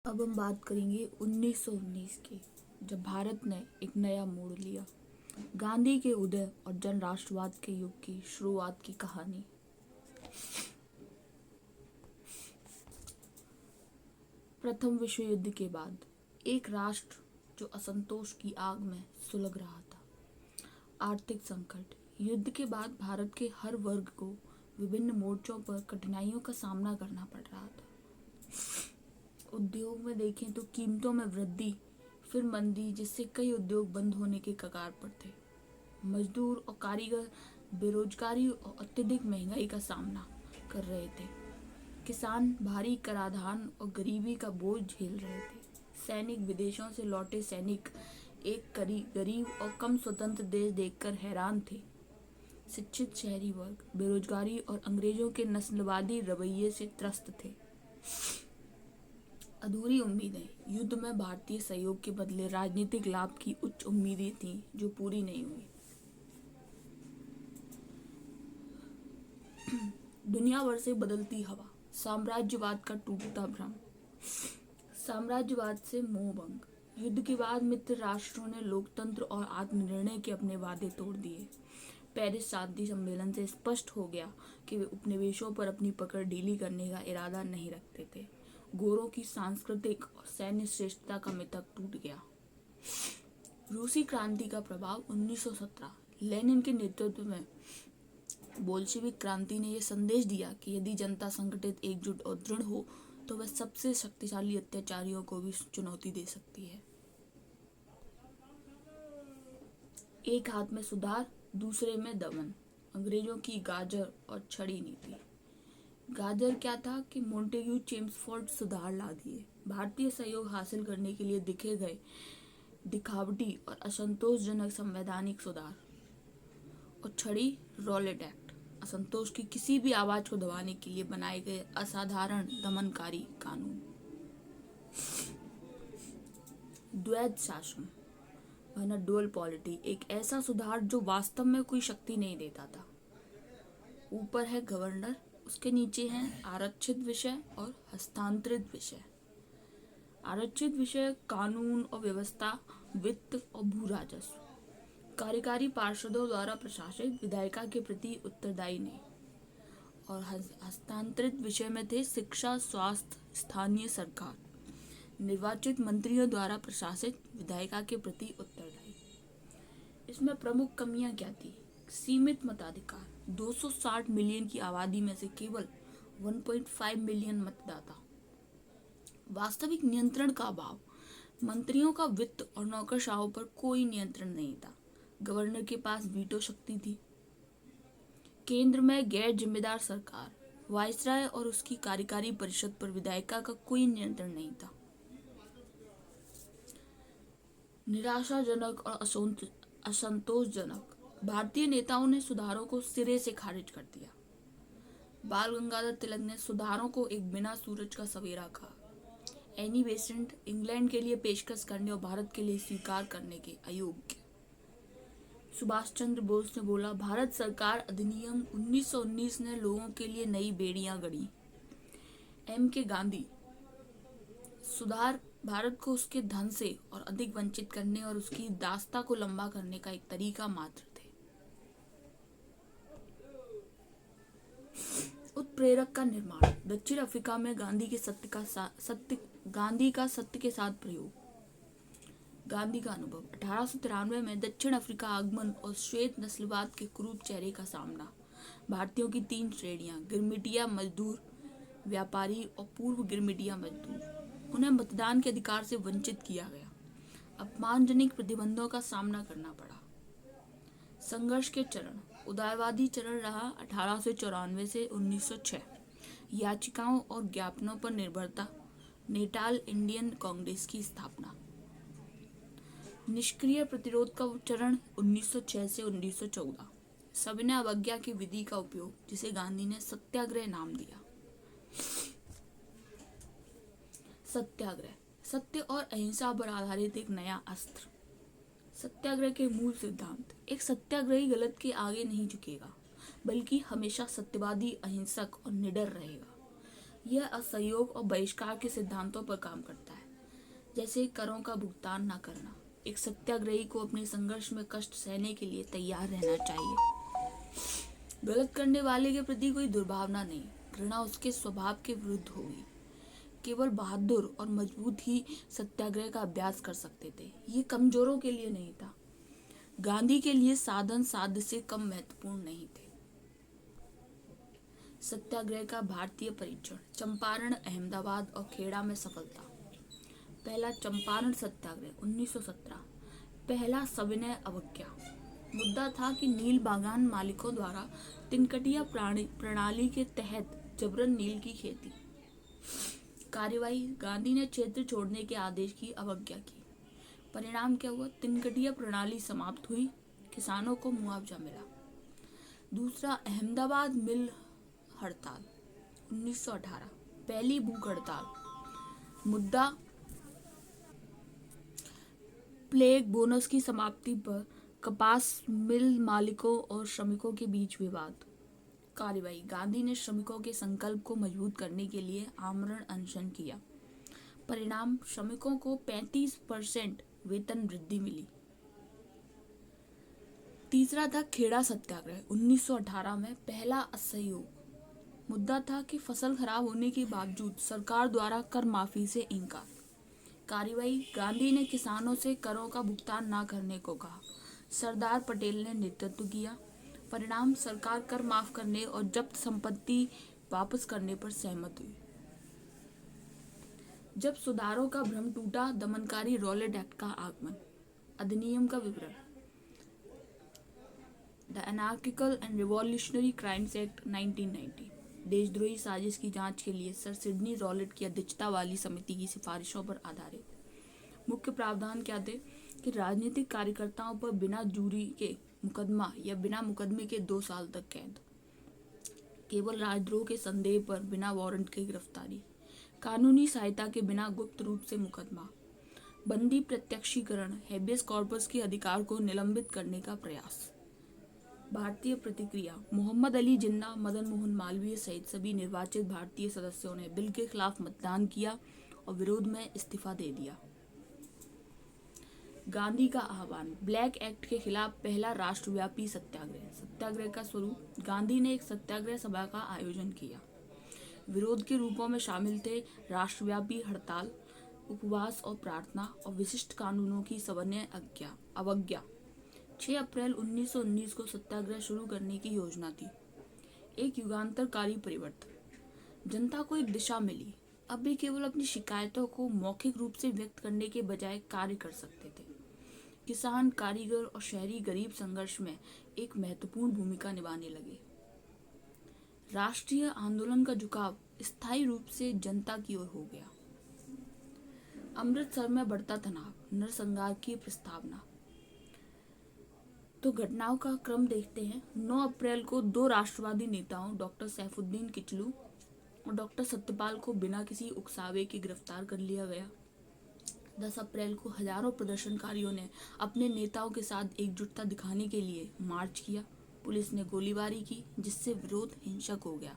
अब हम बात करेंगे 1919 की, जब भारत ने एक नया मोड़ लिया। गांधी के उदय और जन राष्ट्रवाद के युग की शुरुआत की कहानी। प्रथम विश्व युद्ध के बाद एक राष्ट्र जो असंतोष की आग में सुलग रहा था। आर्थिक संकट। युद्ध के बाद भारत के हर वर्ग को विभिन्न मोर्चों पर कठिनाइयों का सामना करना पड़ रहा था। उद्योग में देखें तो कीमतों में वृद्धि, फिर मंदी, जिससे कई उद्योग बंद होने के कगार पर थे। मजदूर और कारीगर बेरोजगारी और अत्यधिक महंगाई का सामना कर रहे थे। किसान भारी कराधान और गरीबी का बोझ झेल रहे थे। सैनिक, विदेशों से लौटे सैनिक एक गरीब और कम स्वतंत्र देश देखकर हैरान थे। शिक्षित शहरी वर्ग बेरोजगारी और अंग्रेजों के नस्लवादी रवैये से त्रस्त थे। अधूरी उम्मीदें। युद्ध में भारतीय सहयोग के बदले राजनीतिक लाभ की उच्च उम्मीदें थीं जो पूरी नहीं हुई। दुनिया भर से बदलती हवा। साम्राज्यवाद का टूटता भ्रम। साम्राज्यवाद से मोहभंग। युद्ध के बाद मित्र राष्ट्रों ने लोकतंत्र और आत्मनिर्णय के अपने वादे तोड़ दिए। पेरिस शांति सम्मेलन से स्पष्ट हो गया कि वे उपनिवेशों पर अपनी पकड़ ढीली करने का इरादा नहीं रखते थे। गोरों की सांस्कृतिक और सैन्य श्रेष्ठता का मिथक टूट गया। रूसी क्रांति का प्रभाव। 1917 लेनिन के नेतृत्व में बोल्शेविक क्रांति ने यह संदेश दिया कि यदि जनता संगठित, एकजुट और दृढ़ हो तो वह सबसे शक्तिशाली अत्याचारियों को भी चुनौती दे सकती है। एक हाथ में सुधार, दूसरे में दमन। अंग्रेजों की गाजर और छड़ी नीति। गाजर क्या था कि मोंटेग्यू चेम्सफोर्ड सुधार ला दिए। भारतीय सहयोग हासिल करने के लिए दिखे गए दिखावटी और असंतोषजनक संवैधानिक सुधार। और छड़ी, रॉलेट एक्ट, असंतोष की किसी भी आवाज को दबाने के लिए बनाए गए असाधारण दमनकारी कानून। द्वैध शासन, डुअल पॉलिटी, एक ऐसा सुधार जो वास्तव में कोई शक्ति नहीं देता था। ऊपर है गवर्नर, उसके नीचे हैं आरक्षित विषय और हस्तांतरित विषय। आरक्षित विषय कानून और व्यवस्था, वित्त और भू राजस्व। कार्यकारी पार्षदों द्वारा प्रशासित, विधायिका के प्रति उत्तरदायी नहीं। और हस्तांतरित विषय में थे शिक्षा, स्वास्थ्य, स्थानीय सरकार। निर्वाचित मंत्रियों द्वारा प्रशासित, विधायिका के प्रति उत्तरदायी। इसमें प्रमुख कमियां क्या थी? सीमित मताधिकार। 260 मिलियन की आबादी में से केवल 1.5 मिलियन मतदाता। वास्तविक नियंत्रण का अभाव। मंत्रियों का वित्त और नौकरशाहों पर कोई नियंत्रण नहीं था। गवर्नर के पास वीटो शक्ति थी। केंद्र में गैर जिम्मेदार सरकार। वायसराय और उसकी कार्यकारी परिषद पर विधायिका का कोई नियंत्रण नहीं था। निराशाजनक और असंतोषजनक। भारतीय नेताओं ने सुधारों को सिरे से खारिज कर दिया। बाल गंगाधर तिलक ने सुधारों को एक बिना सूरज का सवेरा कहा। एनी बेसेंट इंग्लैंड के लिए पेशकश करने और भारत के लिए स्वीकार करने के अयोग्य। सुभाष चंद्र बोस ने बोला, भारत सरकार अधिनियम 1919 ने लोगों के लिए नई बेड़ियां गढ़ी। एम के गांधी, सुधार भारत को उसके धन से और अधिक वंचित करने और उसकी दास्ता को लंबा करने का एक तरीका मात्र थे। उत्प्रेरक का निर्माण। दक्षिण अफ्रीका में गांधी का सत्य के साथ प्रयोग। गांधी का अनुभव। 1893 में दक्षिण अफ्रीका आगमन और श्वेत नस्लवाद के क्रूर चेहरे का सामना। भारतीयों की 3 श्रेणियां, गिरमिटिया मजदूर, व्यापारी और पूर्व गिरमिटिया मजदूर। उन्हें मतदान के अधिकार से वंचित किया गया। अपमानजनक प्रतिबंधों का सामना करना पड़ा। संघर्ष के चरण। उदारवादी चरण रहा 1894 से 1906। याचिकाओं और ज्ञापनों पर निर्भरता। नेटाल इंडियन कांग्रेस की स्थापना। निष्क्रिय प्रतिरोध का चरण 1906 से 1914। सविनय अवज्ञा की विधि का उपयोग, जिसे गांधी ने सत्याग्रह नाम दिया। सत्याग्रह, सत्य और अहिंसा पर आधारित एक नया अस्त्र। सत्याग्रह के मूल सिद्धांत। एक सत्याग्रही गलत के आगे नहीं झुकेगा, बल्कि हमेशा सत्यवादी, अहिंसक और निडर रहेगा। यह असहयोग और बहिष्कार के सिद्धांतों पर काम करता है। जैसे करों का भुगतान न करना। एक सत्याग्रही को अपने संघर्ष में कष्ट सहने के लिए तैयार रहना चाहिए। गलत करने वाले के प्रति कोई दुर्भावना नहीं, घृणा उसके स्वभाव के विरुद्ध होगी। केवल बहादुर और मजबूत ही सत्याग्रह का अभ्यास कर सकते थे, ये कमजोरों के लिए नहीं था। गांधी के लिए साधन साध्य से कम महत्वपूर्ण नहीं थे। सत्याग्रह का भारतीय परीक्षण। चंपारण, अहमदाबाद और खेड़ा में सफलता। पहला चंपारण सत्याग्रह 1917। पहला सविनय अवज्ञा। मुद्दा था कि नील बागान मालिकों द्वारा तिनकटिया प्रणाली के तहत जबरन नील की खेती। कार्यवाही, गांधी ने क्षेत्र छोड़ने के आदेश की अवज्ञा की। परिणाम क्या हुआ? तिनकटिया प्रणाली समाप्त हुई, किसानों को मुआवजा मिला। दूसरा अहमदाबाद मिल हड़ताल 1918। पहली भूख हड़ताल। मुद्दा प्लेग बोनस की समाप्ति पर कपास मिल मालिकों और श्रमिकों के बीच विवाद। कार्यवाही, गांधी ने श्रमिकों के संकल्प को मजबूत करने के लिए आमरण अनशन किया। परिणाम, श्रमिकों को 35% वेतन वृद्धि मिली। तीसरा था खेड़ा सत्याग्रह 1918 में पहला असहयोग। मुद्दा था कि फसल खराब होने के बावजूद सरकार द्वारा कर माफी से इनकार। कार्यवाही, गांधी ने किसानों से करों का भुगतान न करने को कहा। सरदार पटेल ने नेतृत्व किया। परिणाम, सरकार कर माफ करने और जब्त संपत्ति वापस करने पर सहमत हुई। जब सुधारों का भ्रम टूटा, दमनकारी रॉलेट एक्ट का आगमन। अधिनियम का विवरण। The anarchical and revolutionary crimes act 1990। देशद्रोही साजिश की जांच के लिए सर सिडनी रॉलेट की अध्यक्षता वाली समिति की सिफारिशों पर आधारित। मुख्य प्रावधान क्या थे कि राजनीतिक कार्यकर्ताओं पर बिना जूरी के मुकदमा या बिना मुकदमे के 2 साल तक कैद। केवल राजद्रोह के संदेह पर बिना वारंट के गिरफ्तारी। कानूनी सहायता के बिना गुप्त रूप से मुकदमा। बंदी प्रत्यक्षीकरण, हेबियस कॉर्पस के अधिकार को निलंबित करने का प्रयास। भारतीय प्रतिक्रिया। मोहम्मद अली जिन्ना, मदन मोहन मालवीय सहित सभी निर्वाचित भारतीय सदस्यों ने बिल के खिलाफ मतदान किया और विरोध में इस्तीफा दे दिया। गांधी का आह्वान। ब्लैक एक्ट के खिलाफ पहला राष्ट्रव्यापी सत्याग्रह। सत्याग्रह का स्वरूप, गांधी ने एक सत्याग्रह सभा का आयोजन किया। विरोध के रूपों में शामिल थे राष्ट्रव्यापी हड़ताल, उपवास और प्रार्थना, और विशिष्ट कानूनों की सविनय अवज्ञा। 6 अप्रैल 1919 को सत्याग्रह शुरू करने की योजना थी। एक युगांतरकारी परिवर्तन। जनता को एक दिशा मिली। अब भी केवल अपनी शिकायतों को मौखिक रूप से व्यक्त करने के बजाय कार्य कर सकते थे। किसान, कारीगर और शहरी गरीब संघर्ष में एक महत्वपूर्ण भूमिका निभाने लगे। राष्ट्रीय आंदोलन का झुकाव स्थायी रूप से जनता की ओर हो गया। अमृतसर में बढ़ता तनाव, नरसंहार की प्रस्तावना। तो घटनाओं का क्रम देखते हैं। 9 अप्रैल को 2 राष्ट्रवादी नेताओं डॉक्टर सैफुद्दीन किचलू और डॉक्टर सत्यपाल को बिना किसी उकसावे के गिरफ्तार कर लिया गया। 10 अप्रैल को हजारों प्रदर्शनकारियों ने अपने नेताओं के साथ एकजुटता दिखाने के लिए मार्च किया। पुलिस ने गोलीबारी की, जिससे विरोध हिंसक हो गया।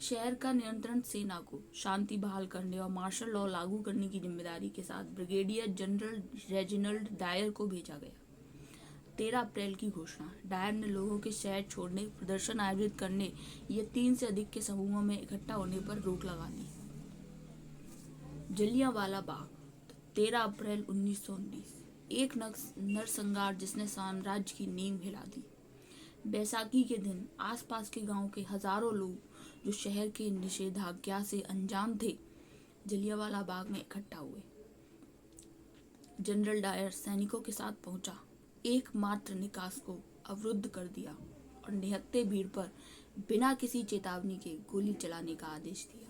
शहर का नियंत्रण सेना को शांति बहाल करने और मार्शल लॉ लागू करने की जिम्मेदारी के साथ ब्रिगेडियर जनरल रेजिनाल्ड डायर को भेजा गया। 13 अप्रैल की घोषणा। डायर ने लोगों के शहर छोड़ने, प्रदर्शन आयोजित करने या 3 से अधिक के समूहों में इकट्ठा होने पर रोक लगा दी। जलियांवाला बाग 13 अप्रैल 1919। एक नरसंहार जिसने साम्राज्य की नींव हिला दी। बैसाखी के दिन आसपास के गांव के हजारों लोग जो शहर के निषेधाज्ञा से अनजान थे, जलियांवाला बाग में इकट्ठा हुए। जनरल डायर सैनिकों के साथ पहुंचा, एकमात्र निकास को अवरुद्ध कर दिया और निहत्थे भीड़ पर बिना किसी चेतावनी के गोली चलाने का आदेश दिया।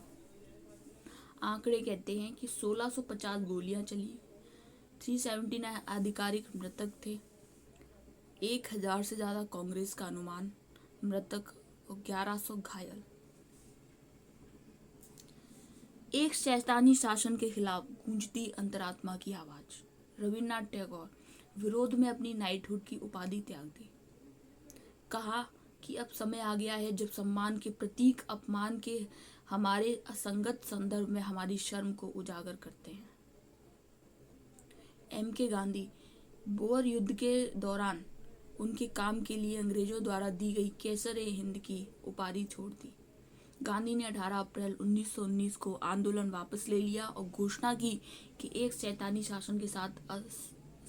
आंकड़े कहते हैं कि 1650 गोलियां चली, 379 आधिकारिक मृतक थे, 1000 से ज्यादा कांग्रेस का अनुमान मृतक और 1100 घायल। एक शैतानी शासन के खिलाफ गूंजती अंतरात्मा की आवाज। रविन्द्रनाथ टैगोर विरोध में अपनी नाइटहुड की उपाधि त्याग दी। कहा कि अब समय आ गया है जब सम्मान के प्रतीक अपमान के हमारे असंगत संदर्भ में हमारी शर्म को उजागर करते हैं। M.K. गांधी बोअर युद्ध के दौरान उनके काम के लिए अंग्रेजों द्वारा दी गई केसर-ए-हिंद की उपाधि छोड़ दी। गांधी ने 18 अप्रैल 1919 को आंदोलन वापस ले लिया और घोषणा की कि एक शैतानी शासन के साथ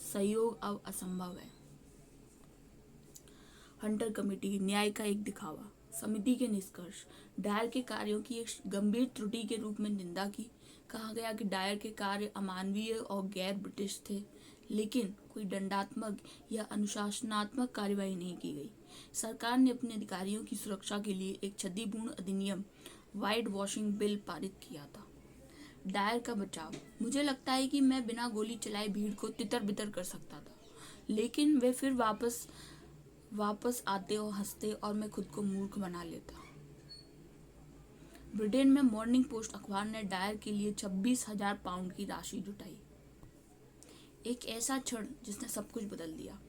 सहयोग अब असंभव है। हंटर कमेटी, न्याय का एक दिखावा। समिति के निष्कर्ष। डायर के कार्यों की एक गंभीर त्रुटि के रूप में निंदा की। कहा गया कि डायर के कार्य अमानवीय और गैर ब्रिटिश थे, लेकिन कोई दंडात्मक या अनुशासनात्मक कार्रवाई नहीं की गई। सरकार ने अपने अधिकारियों की सुरक्षा के लिए एक क्षतिपूर्ण अधिनियम व्हाइट वॉशिंग बिल पारित किया था। डायर का बचाव। मुझे लगता है कि मैं बिना गोली चलाए भीड़ को तितर बितर कर सकता था, लेकिन वे फिर वापस आते और हंसते और मैं खुद को मूर्ख बना लेता। ब्रिटेन में मॉर्निंग पोस्ट अखबार ने डायर के लिए 26,000 पाउंड की राशि जुटाई। एक ऐसा क्षण जिसने सब कुछ बदल दिया।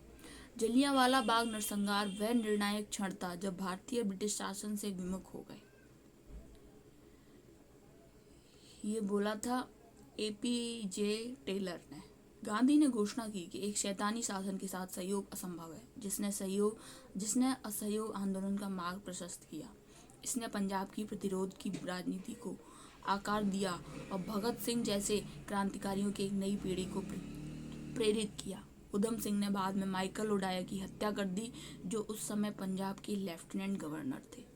जलियांवाला बाग नरसंहार वह निर्णायक क्षण था जब भारतीय ब्रिटिश शासन से विमुख हो गए। ये बोला था APJ टेलर ने। गांधी ने घोषणा की कि एक शैतानी शासन के साथ सहयोग असंभव है, जिसने असहयोग आंदोलन का मार्ग प्रशस्त किया। इसने पंजाब की प्रतिरोध की राजनीति को आकार दिया और भगत सिंह जैसे क्रांतिकारियों की एक नई पीढ़ी को प्रेरित किया। उधम सिंह ने बाद में माइकल ओडायर की हत्या कर दी, जो उस समय पंजाब के लेफ्टिनेंट गवर्नर थे।